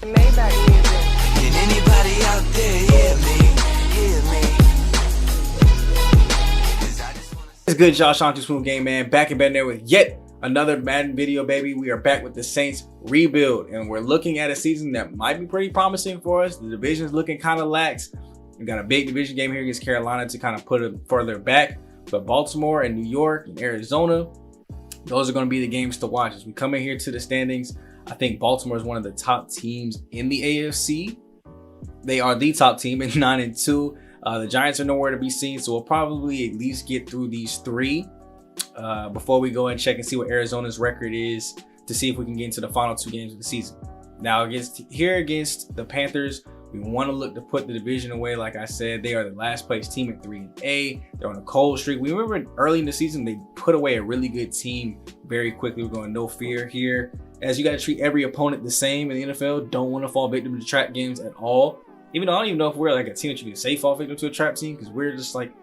Maybach music. Can anybody out there hear me? Hear me? It's good, y'all. Sean SmooveGotGame, man. Back in bed there with yet another Madden video, baby. We are back with the Saints rebuild, and we're looking at a season that might be pretty promising for us. The division's looking kind of lax. We got a big division game here against Carolina to kind of put it further back. But Baltimore and New York and Arizona, those are going to be the games to watch. As we come in here to the standings, I think Baltimore is one of the top teams in the AFC. They are the top team at 9-2. The Giants are nowhere to be seen, so we'll probably at least get through these three before we go and check and see what Arizona's record is to see if we can get into the final two games of the season. Now, against the Panthers, we want to look to put the division away. Like I said, they are the last place team at 3-8. They're on a cold streak. We remember early in the season, they put away a really good team very quickly. We're going no fear here, as you got to treat every opponent the same in the NFL. Don't want to fall victim to trap games at all. Even though I don't even know if we're like a team that you can say fall victim to a trap team, because we're just like,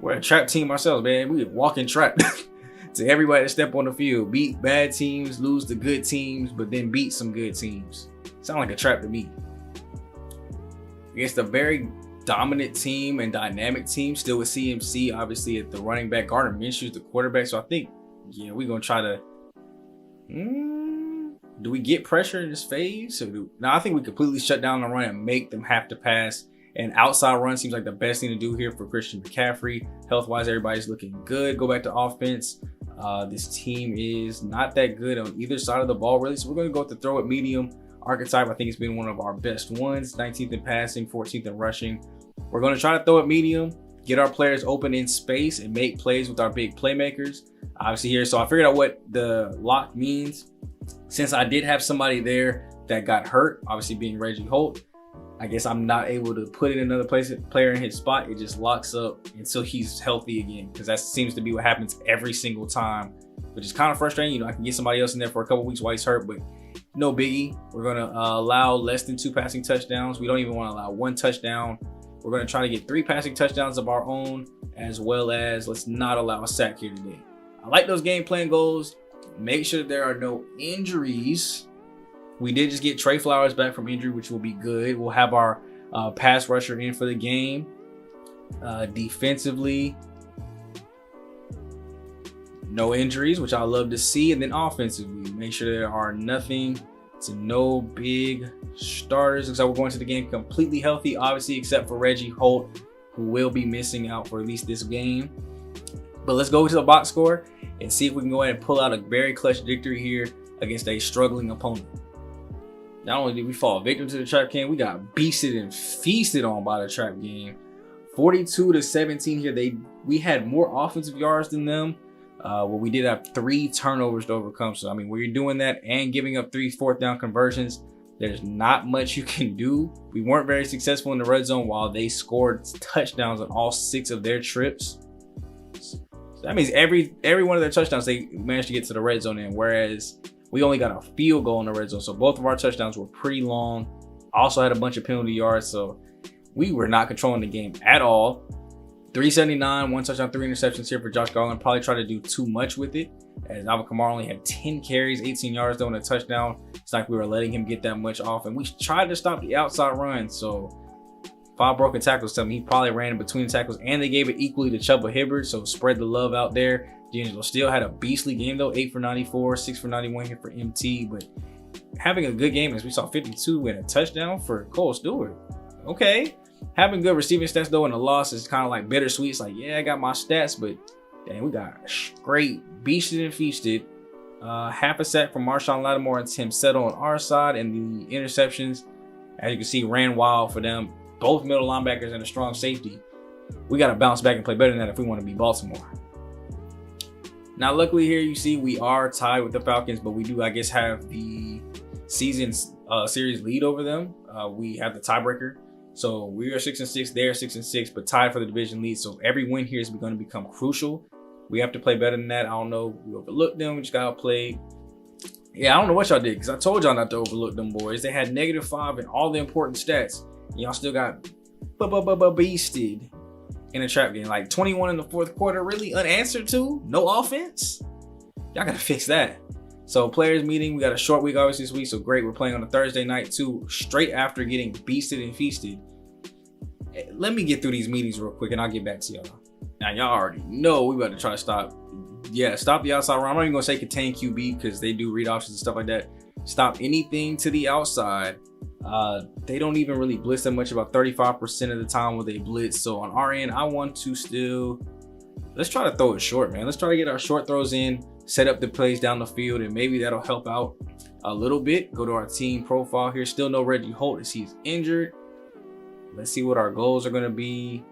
we're a trap team ourselves, man. We walk in trap to everybody that step on the field. Beat bad teams, lose the good teams, but then beat some good teams. Sound like a trap to me. Against a very dominant team and dynamic team, still with CMC, obviously at the running back, Gardner Minshew's the quarterback. So I think, yeah, we're going to try to, do we get pressure in this phase? Now, I think we completely shut down the run and make them have to pass. And outside run seems like the best thing to do here for Christian McCaffrey. Health-wise, everybody's looking good. Go back to offense. This team is not that good on either side of the ball, really. So we're going to go with the throw it medium archetype. I think it's been one of our best ones. 19th in passing, 14th in rushing. We're going to try to throw it medium, get our players open in space, and make plays with our big playmakers. Obviously here, so I figured out what the lock means. Since I did have somebody there that got hurt, obviously being Reggie Holt, I guess I'm not able to put in another player in his spot. It just locks up until he's healthy again, because that seems to be what happens every single time, which is kind of frustrating. You know, I can get somebody else in there for a couple weeks while he's hurt, but no biggie. We're going to allow less than 2 passing touchdowns. We don't even want to allow 1 touchdown. We're going to try to get 3 passing touchdowns of our own, as well as let's not allow a sack here today. I like those game plan goals. Make sure there are no injuries. We did just get Trey Flowers back from injury, which will be good. We'll have our pass rusher in for the game. Defensively, no injuries, which I love to see. And then offensively, make sure there are nothing to no big starters. Looks like we're going to the game completely healthy, obviously, except for Reggie Holt, who will be missing out for at least this game. But let's go to the box score and see if we can go ahead and pull out a very clutch victory here against a struggling opponent. Not only did we fall victim to the trap game, we got beasted and feasted on by the trap game. 42-17 here. We had more offensive yards than them. Well, we did have 3 turnovers to overcome. So, I mean, when you're doing that and giving up 3 fourth down conversions, there's not much you can do. We weren't very successful in the red zone while they scored touchdowns on all 6 of their trips. So that means every one of their touchdowns, they managed to get to the red zone in, whereas we only got a field goal in the red zone. So both of our touchdowns were pretty long. Also had a bunch of penalty yards. So we were not controlling the game at all. 379, 1 touchdown, 3 interceptions here for Josh Garland. Probably tried to do too much with it, as Alvin Kamara only had 10 carries, 18 yards though, and a touchdown. It's like we were letting him get that much off, and we tried to stop the outside run. So 5 broken tackles tell me he probably ran in between tackles, and they gave it equally to Chuba Hibbert. So spread the love out there. D'Angelo still had a beastly game though, 8 for 94, 6 for 91 here for MT, but having a good game, as we saw 52 and a touchdown for Cole Stewart. Okay. Having good receiving stats though in a loss is kind of like bittersweet. It's like, yeah, I got my stats, but dang, we got straight beasted and feasted. Half a sack from Marshawn Lattimore and Tim Settle on our side, and the interceptions, as you can see, ran wild for them. Both middle linebackers and a strong safety. We got to bounce back and play better than that if we want to beat Baltimore. Now, luckily here you see we are tied with the Falcons, but we do, I guess, have the season series lead over them. We have the tiebreaker. So we are 6-6, they're 6-6, but tied for the division lead. So every win here is going to become crucial. We have to play better than that. I don't know. We overlooked them. We just got outplayed. Yeah, I don't know what y'all did, because I told y'all not to overlook them boys. They had -5 in all the important stats. And y'all still got beasted in a trap game. Like 21 in the 4th quarter, really unanswered to? No offense? Y'all got to fix that. So players meeting, we got a short week obviously this week, so great. We're playing on a Thursday night too, straight after getting beasted and feasted. Let me get through these meetings real quick and I'll get back to y'all. Now y'all already know we about to try to stop the outside run. I'm not even gonna say contain QB because they do read options and stuff like that. Stop anything to the outside. They don't even really blitz that much, about 35% of the time when they blitz. So on our end, I want to still, let's try to throw it short, man. Let's try to get our short throws in, set up the plays down the field, and maybe that'll help out a little bit. Go to our team profile here. Still no Reggie Holt as he's injured. Let's see what our goals are going to be.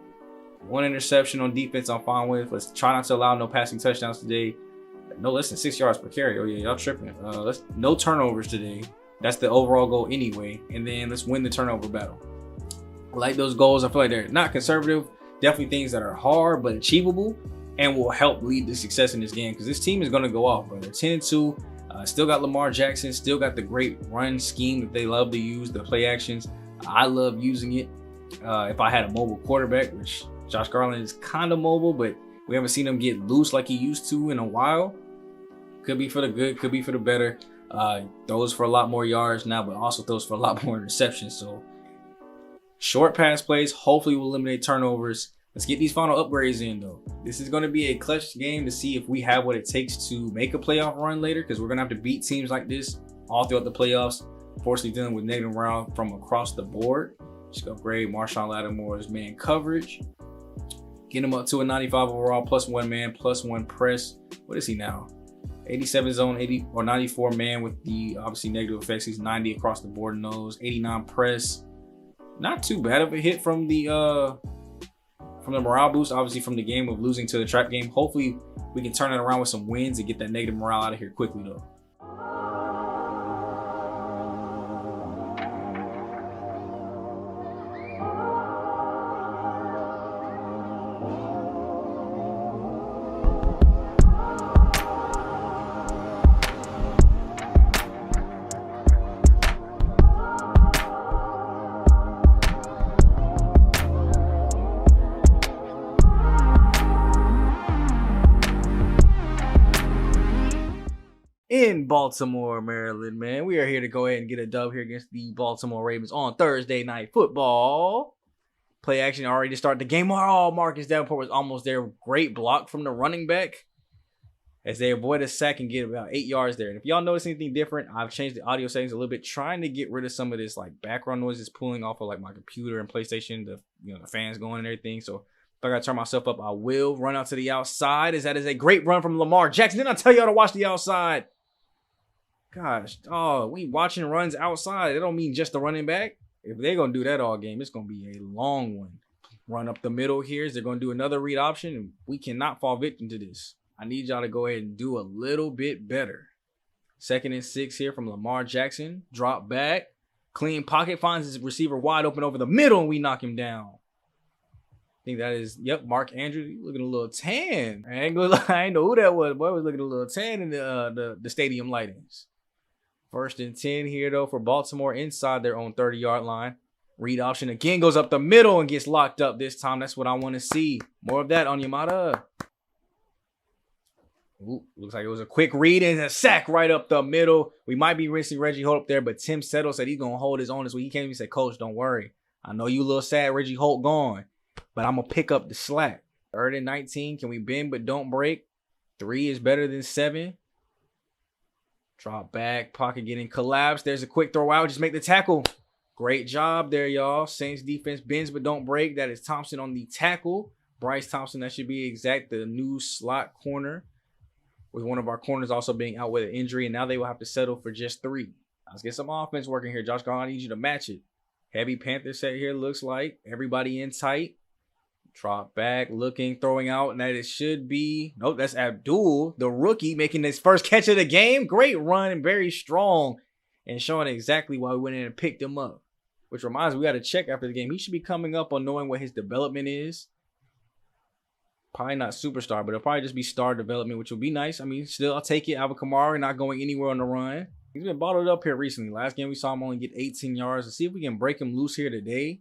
1 interception on defense I'm fine with. Let's try not to allow no passing touchdowns today. No less than 6 yards per carry. Oh yeah, y'all tripping. No turnovers today. That's the overall goal anyway. And then let's win the turnover battle. I like those goals. I feel like they're not conservative. Definitely things that are hard but achievable and will help lead to success in this game, because this team is going to go off, brother. 10-2. Still got Lamar Jackson. Still got the great run scheme that they love to use, the play actions. I love using it. If I had a mobile quarterback, which Josh Garland is kind of mobile, but we haven't seen him get loose like he used to in a while. Could be for the good, could be for the better. Throws for a lot more yards now, but also throws for a lot more interceptions. So short pass plays, hopefully will eliminate turnovers. Let's get these final upgrades in though. This is going to be a clutch game to see if we have what it takes to make a playoff run later, because we're going to have to beat teams like this all throughout the playoffs. Fortunately dealing with negative morale from across the board. Just upgrade Marshawn Lattimore's man coverage. Get him up to a 95 overall, +1 man, +1 press. What is he now? 87 zone, 80 or 94 man with the obviously negative effects. He's 90 across the board in those. 89 press. Not too bad of a hit from the morale boost, obviously from the game of losing to the trap game. Hopefully we can turn it around with some wins and get that negative morale out of here quickly though. In Baltimore, Maryland, man. We are here to go ahead and get a dub here against the Baltimore Ravens on Thursday Night Football. Play action already to start the game. Oh, Marcus Davenport was almost there. Great block from the running back as they avoid a sack and get about 8 yards there. And if y'all notice anything different, I've changed the audio settings a little bit, trying to get rid of some of this like background noises pulling off of like my computer and PlayStation, the fans going and everything. So if I gotta turn myself up, I will. Run out to the outside, as that is a great run from Lamar Jackson. Didn't I tell y'all to watch the outside? Gosh, we watching runs outside. That don't mean just the running back. If they're going to do that all game, it's going to be a long one. Run up the middle here. They're going to do another read option, and we cannot fall victim to this. I need y'all to go ahead and do a little bit better. 2nd and 6 here from Lamar Jackson. Drop back. Clean pocket. Finds his receiver wide open over the middle, and we knock him down. I think that is, yep, Mark Andrews looking a little tan. I ain't know who that was. Boy was looking a little tan in the stadium lightings. 1st and 10 here, though, for Baltimore inside their own 30-yard line. Read option again goes up the middle and gets locked up this time. That's what I want to see. More of that on Yamada. Ooh, looks like it was a quick read and a sack right up the middle. We might be rinsing Reggie Holt up there, but Tim Settle said he's going to hold his own this week. He came and said, Coach, don't worry. I know you a little sad Reggie Holt gone, but I'm going to pick up the slack. 3rd and 19. Can we bend but don't break? 3 is better than 7. Drop back, pocket getting collapsed. There's a quick throw out. Just make the tackle. Great job there, y'all. Saints defense bends but don't break. That is Thompson on the tackle. Bryce Thompson, that should be exact. The new slot corner, with one of our corners also being out with an injury. And now they will have to settle for just 3. Let's get some offense working here. Josh Garland, I need you to match it. Heavy Panther set here, looks like. Everybody in tight. Drop back, looking, throwing out, and that it should be, nope, that's Abdul, the rookie, making his first catch of the game. Great run and very strong, and showing exactly why we went in and picked him up. Which reminds me, we got to check after the game. He should be coming up on knowing what his development is. Probably not superstar, but it'll probably just be star development, which will be nice. I mean, still, I'll take it. Alvin Kamara not going anywhere on the run. He's been bottled up here recently. Last game we saw him only get 18 yards. Let's see if we can break him loose here today.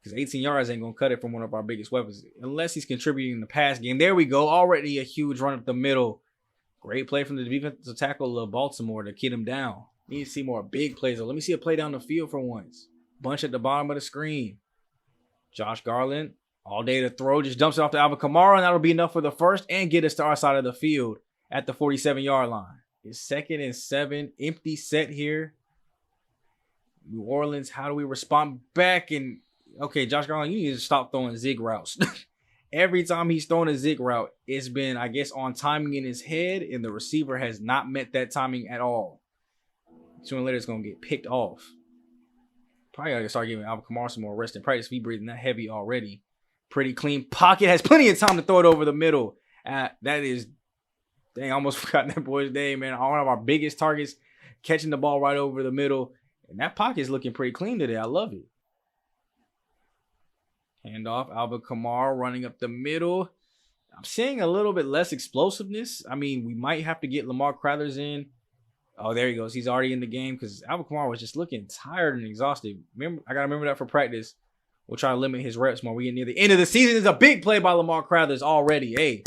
Because 18 yards ain't going to cut it from one of our biggest weapons. Unless he's contributing in the pass game. There we go. Already a huge run up the middle. Great play from the defensive tackle of Baltimore to get him down. Need to see more big plays, though. Let me see a play down the field for once. Bunch at the bottom of the screen. Josh Garland, all day to throw, just dumps it off to Alvin Kamara, and that'll be enough for the first and get us to our side of the field at the 47-yard line. It's 2nd and 7, empty set here. New Orleans, how do we respond back? And okay, Josh Garland, you need to stop throwing zig routes. Every time he's thrown a zig route, it's been, I guess, on timing in his head, and the receiver has not met that timing at all. Sooner or later, it's going to get picked off. Probably got to start giving Alvin Kamara some more rest and practice. If he breathing that heavy already. Pretty clean pocket. Has plenty of time to throw it over the middle. That is, dang, I almost forgot that boy's name, man. One of our biggest targets, catching the ball right over the middle. And that pocket is looking pretty clean today. I love it. Handoff, Alvin Kamara running up the middle. I'm seeing a little bit less explosiveness. I mean, we might have to get Lamar Crothers in. Oh, there he goes. He's already in the game because Alvin Kamara was just looking tired and exhausted. Remember, I got to remember that for practice. We'll try to limit his reps more. We get near the end of the season. It's a big play by Lamar Crothers already. Hey,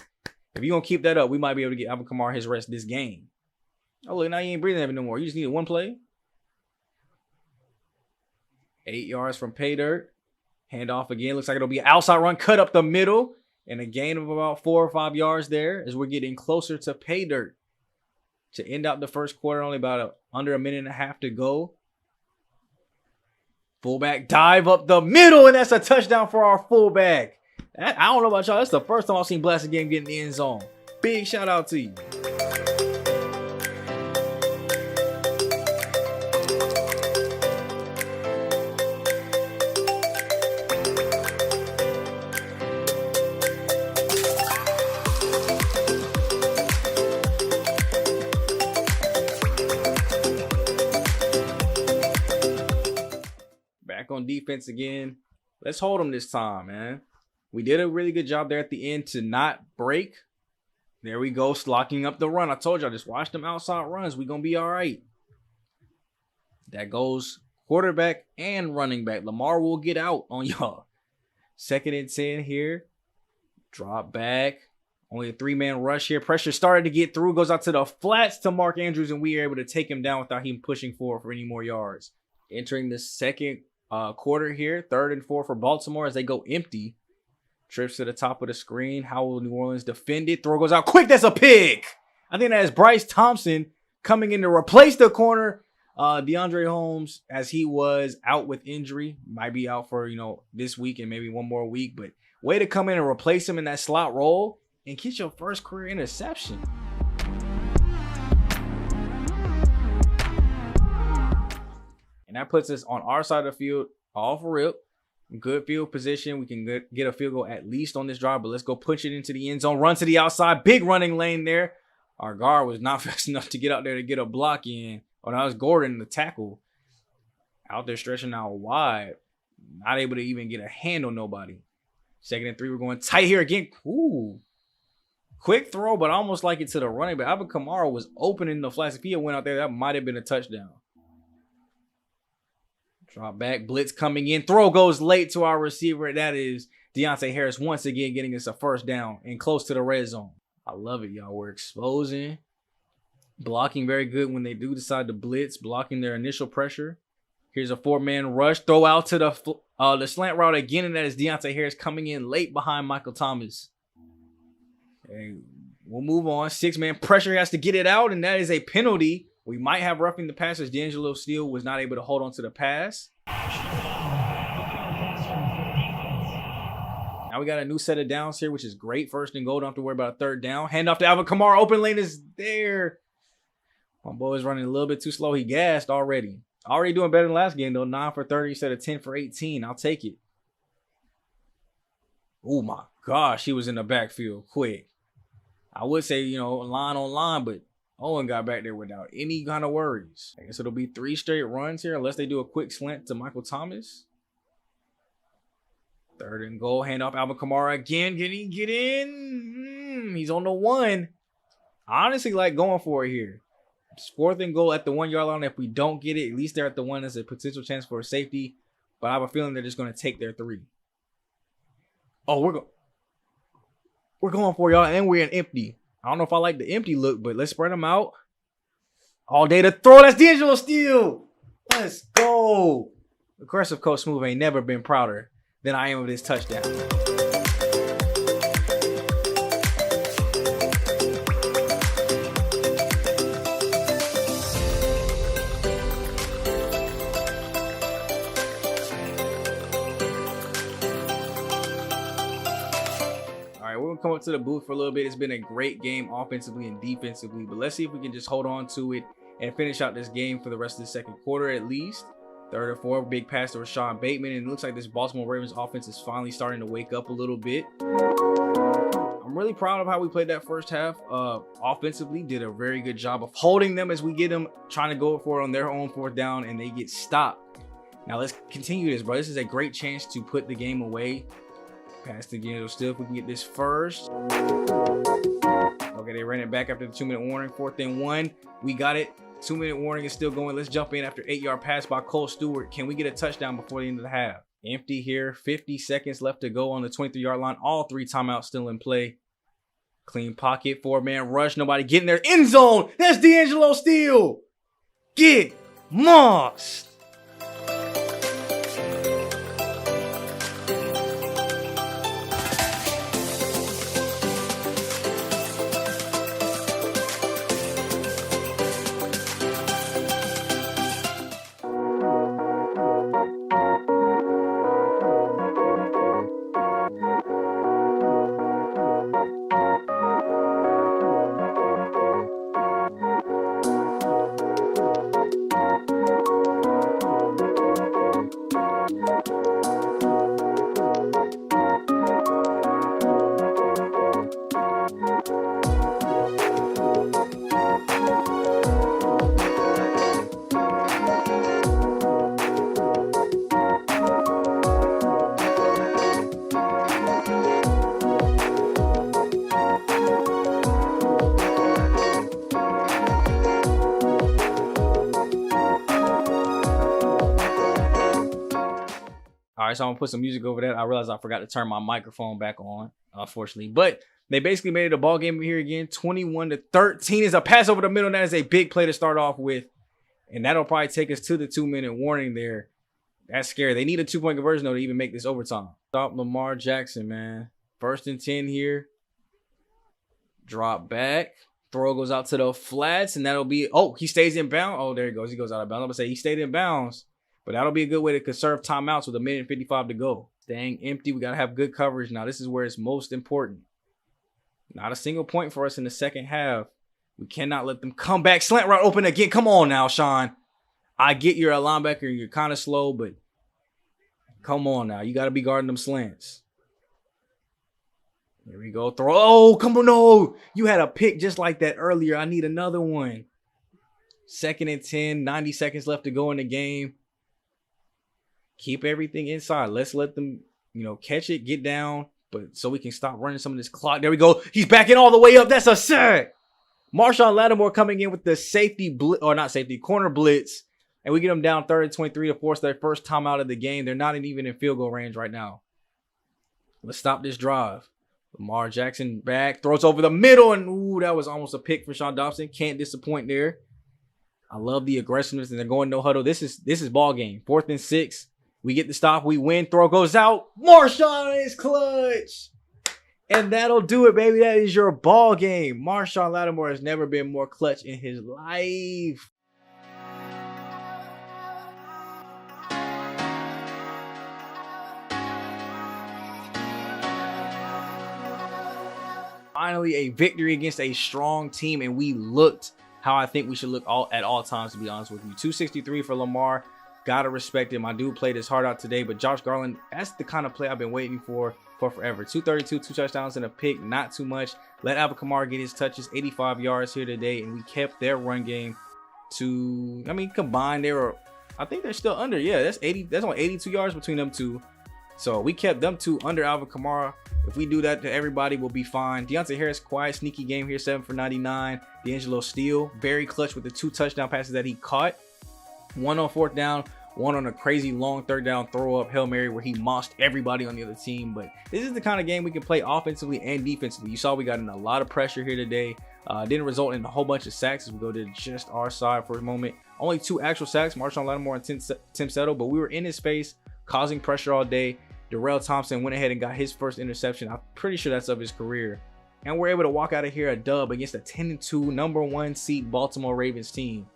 if you're going to keep that up, we might be able to get Alvin Kamara his rest this game. Oh, look, now you ain't breathing heavy no more. You just needed one play. 8 yards from pay dirt. Handoff again. Looks like it'll be an outside run. Cut up the middle. And a gain of about 4 or 5 yards there as we're getting closer to pay dirt. To end out the first quarter, only about under a minute and a half to go. Fullback dive up the middle, and that's a touchdown for our fullback. I don't know about y'all. That's the first time I've seen Blasted Game get in the end zone. Big shout out to you. On defense again. Let's hold them this time, man. We did a really good job there at the end to not break. There we go, locking up the run. I told y'all, just watch them outside runs. We're going to be all right. That goes quarterback and running back. Lamar will get out on y'all. 2nd and 10 here. Drop back. Only a 3-man rush here. Pressure started to get through. Goes out to the flats to Mark Andrews, and we are able to take him down without him pushing forward for any more yards. Entering the second quarter here, 3rd and 4 for Baltimore as they go empty. Trips to the top of the screen. How will New Orleans defend it? Throw goes out quick. That's a pick. I think that is Bryce Thompson coming in to replace the corner. DeAndre Holmes, as he was out with injury, might be out for, this week and maybe one more week. But way to come in and replace him in that slot role and get your first career interception. And that puts us on our side of the field, all for rip. Good field position. We can get a field goal at least on this drive, but let's go push it into the end zone. Run to the outside. Big running lane there. Our guard was not fast enough to get out there to get a block in. Oh, that was Gordon, the tackle. Out there stretching out wide. Not able to even get a hand on nobody. 2nd and 3. We're going tight here again. Ooh. Quick throw, but almost like it to the running back. Alvin Kamara was opening the flats. If he had went out there, that might have been a touchdown. Drop back, blitz coming in. Throw goes late to our receiver. That is Deontay Harris once again getting us a first down and close to the red zone. I love it, y'all. We're exposing. Blocking very good when they do decide to blitz. Blocking their initial pressure. Here's a 4-man rush. Throw out to the slant route again, and that is Deontay Harris coming in late behind Michael Thomas. And we'll move on. 6-man pressure has to get it out, and that is a penalty. We might have roughing the pass as D'Angelo Steele was not able to hold on to the pass. Now we got a new set of downs here, which is great. 1st and goal. Don't have to worry about a 3rd down. Hand off to Alvin Kamara. Open lane is there. My boy is running a little bit too slow. He gassed already. Already doing better than last game, though. 9 for 30 instead of 10 for 18. I'll take it. Oh, my gosh. He was in the backfield quick. I would say, line on line, but Owen got back there without any kind of worries. I guess it'll be 3 straight runs here unless they do a quick slant to Michael Thomas. 3rd and goal. Hand off Alvin Kamara again. Get in. He's on the 1. I honestly like going for it here. It's 4th and goal at the 1-yard line. If we don't get it, at least they're at the 1. There's a potential chance for a safety. But I have a feeling they're just going to take their 3. Oh, we're going for y'all, and we're in empty. I don't know if I like the empty look, but let's spread them out. All day to throw. That's D'Angelo Steele. Let's go. Aggressive Coach Smooth ain't never been prouder than I am of this touchdown. We're gonna come up to the booth for a little bit. It's been a great game offensively and defensively, but let's see if we can just hold on to it and finish out this game for the rest of the second quarter at least. Third or fourth, big pass to Rashad Bateman, and it looks like this Baltimore Ravens offense is finally starting to wake up a little bit. I'm really proud of how we played that first half. Offensively, did a very good job of holding them as we get them trying to go for it on their own fourth down, and they get stopped. Now let's continue this, bro. This is a great chance to put the game away. Pass to D'Angelo Steele if we can get this first. Okay, they ran it back after the 2-minute warning. 4th and 1. We got it. 2-minute warning is still going. Let's jump in after 8-yard pass by Cole Stewart. Can we get a touchdown before the end of the half? Empty here. 50 seconds left to go on the 23-yard line. All 3 timeouts still in play. Clean pocket. 4-man rush. Nobody getting there. End zone. That's D'Angelo Steele. Get mossed. All right, so I'm gonna put some music over that. I realized I forgot to turn my microphone back on, unfortunately. But they basically made it a ball game here again. 21-13 is a pass over the middle. And that is a big play to start off with. And that'll probably take us to the 2-minute warning there. That's scary. They need a 2-point conversion, though, to even make this overtime. Stop Lamar Jackson, man. 1st and 10 here. Drop back. Throw goes out to the flats, and that'll be... Oh, he stays in bounds. Oh, there he goes. He goes out of bounds. I'm going to say he stayed in bounds. But that'll be a good way to conserve timeouts with 1:55 to go. Staying empty. We got to have good coverage now. This is where it's most important. Not a single point for us in the second half. We cannot let them come back. Slant route open again. Come on now, Sean. I get you're a linebacker. You're kind of slow, but come on now. You got to be guarding them slants. Here we go. Throw. Oh, come on. No. You had a pick just like that earlier. I need another one. 2nd and 10. 90 seconds left to go in the game. Keep everything inside. Let's let them, catch it, get down, but so we can stop running some of this clock. There we go. He's backing all the way up. That's a sack. Marshawn Lattimore coming in with the corner blitz, and we get them down 3rd and 23 to force their first timeout of the game. They're not even in field goal range right now. Let's stop this drive. Lamar Jackson back, throws over the middle, and ooh, that was almost a pick for Sean Dobson. Can't disappoint there. I love the aggressiveness, and they're going no huddle. This is ball game. 4th and 6. We get the stop. We win. Throw goes out. Marshawn is clutch. And that'll do it, baby. That is your ball game. Marshawn Lattimore has never been more clutch in his life. Finally, a victory against a strong team, and we looked how I think we should look at all times, to be honest with you. 263 for Lamar. Gotta respect him. My dude played his heart out today, but Josh Garland, that's the kind of play I've been waiting for forever. 232, 2 touchdowns and a pick, not too much. Let Alvin Kamara get his touches, 85 yards here today, and we kept their run game to, combined, I think they're still under. Yeah, that's only 82 yards between them two. So we kept them two under Alvin Kamara. If we do that to everybody, we'll be fine. Deontay Harris, quiet, sneaky game here, 7 for 99. D'Angelo Steele, very clutch with the 2 touchdown passes that he caught. 1 on 4th down one on a crazy long third down throw up Hail Mary where he mossed everybody on the other team. But this is the kind of game we can play offensively and defensively. You saw we got in a lot of pressure here today. Didn't result in a whole bunch of sacks as we go to just our side for a moment. Only 2 actual sacks, Marshawn Lattimore and Tim Settle, but we were in his face, causing pressure all day. Darrell Thompson went ahead and got his first interception. I'm pretty sure that's of his career. And we're able to walk out of here a dub against a 10-2 number 1 seed Baltimore Ravens team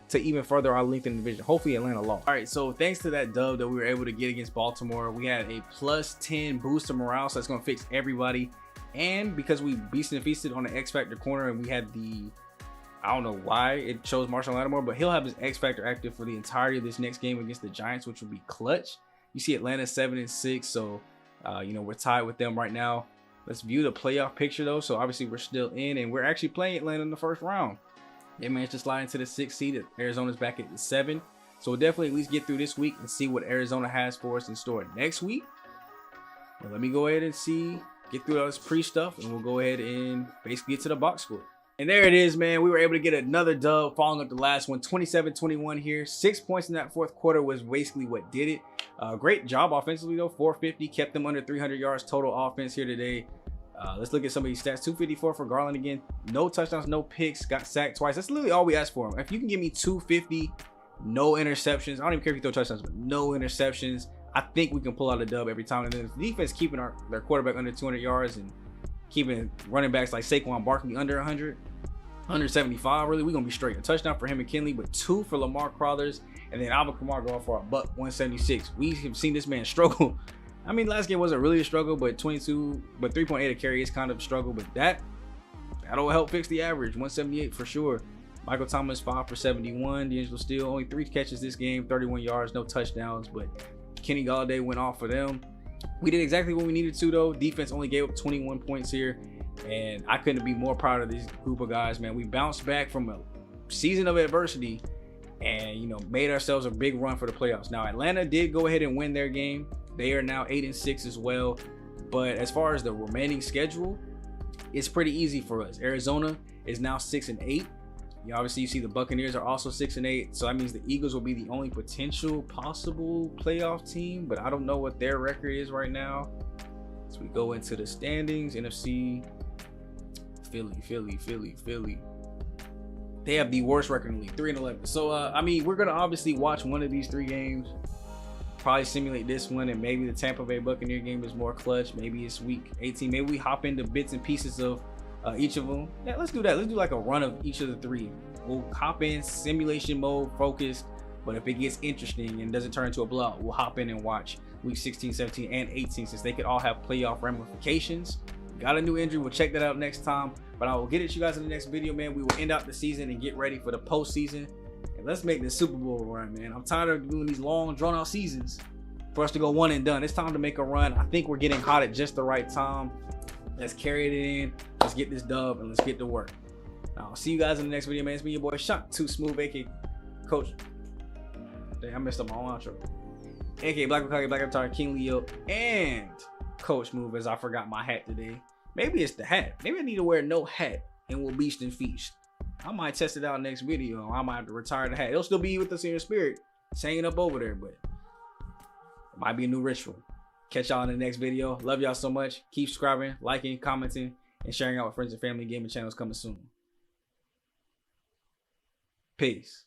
to even further our length in the division. Hopefully Atlanta lost. All right, so thanks to that dub that we were able to get against Baltimore, we had a +10 boost to morale, so that's going to fix everybody. And because we beasted and feasted on the X Factor corner, and we had the, I don't know why it chose Marshawn Lattimore, but he'll have his X Factor active for the entirety of this next game against the Giants, which will be clutch. You see Atlanta 7-6, so you know, we're tied with them right now. Let's view the playoff picture though. So obviously we're still in, and we're actually playing Atlanta in the first round. They managed to slide into the 6th seed. Arizona's back at the 7. So we'll definitely at least get through this week and see what Arizona has for us in store next week. Well, let me go ahead and get through all this pre-stuff, and we'll go ahead and basically get to the box score. And there it is, man. We were able to get another dub following up the last one, 27-21 here. 6 points in that fourth quarter was basically what did it. Great job offensively though, 450, kept them under 300 yards total offense here today. Let's look at some of these stats. 254 for Garland again. No touchdowns, no picks, got sacked twice. That's literally all we asked for him. If you can give me 250, no interceptions, I don't even care if you throw touchdowns, but no interceptions, I think we can pull out a dub every time. And then the defense keeping their quarterback under 200 yards and keeping running backs like Saquon Barkley under 100, 175, really, we're going to be straight. A touchdown for him and Kinley, but 2 for Lamar Crothers, and then Alvin Kamara going for a buck 176. We have seen this man struggle. I mean, last game wasn't really a struggle, but 3.8 a carry is kind of a struggle, but that'll help fix the average. 178 for sure. Michael Thomas 5 for 71. D'Angelo Steele only 3 catches this game, 31 yards, no touchdowns, but Kenny Galladay went off for them. We did exactly what we needed to though. Defense only gave up 21 points here, and I couldn't be more proud of this group of guys, man. We bounced back from a season of adversity and, you know, made ourselves a big run for the playoffs. Now Atlanta did go ahead and win their game. They are now 8-6 as well, but as far as the remaining schedule, it's pretty easy for us. Arizona is now 6-8. Obviously you see the Buccaneers are also 6-8, so that means the Eagles will be the only potential possible playoff team, but I don't know what their record is right now. So we go into the standings. NFC, Philly. They have the worst record in the league, 3-11. So I mean, we're gonna obviously watch one of these 3 games, probably simulate this one, and maybe the Tampa Bay Buccaneer game is more clutch. Maybe it's week 18. Maybe we hop into bits and pieces of each of them. Yeah, let's do that. Let's do like a run of each of the 3. We'll hop in simulation mode, focused, but if it gets interesting and doesn't turn into a blowout, we'll hop in and watch week 16, 17, and 18, since they could all have playoff ramifications. Got a new injury, we'll check that out next time, but I will get at you guys in the next video, man. We will end out the season and get ready for the postseason, and let's make this Super Bowl run, man. I'm tired of doing these long drawn out seasons for us to go one and done. It's time to make a run. I think we're getting hot at just the right time. Let's carry it in, let's get this dub, and let's get to work. Now, I'll see you guys in the next video, man. It's been your boy Shot 2 Smooth, aka Coach. Dang, I messed up my own outro. aka Black Wakage, Black Avatar, King Leo, and Coach Smooth, as I forgot my hat today. Maybe it's the hat. Maybe I need to wear no hat and we'll beast and feast. I might test it out next video. I might have to retire the hat. It'll still be with us in your spirit. It's hanging up over there, but it might be a new ritual. Catch y'all in the next video. Love y'all so much. Keep subscribing, liking, commenting, and sharing out with friends and family. Gaming channels coming soon. Peace.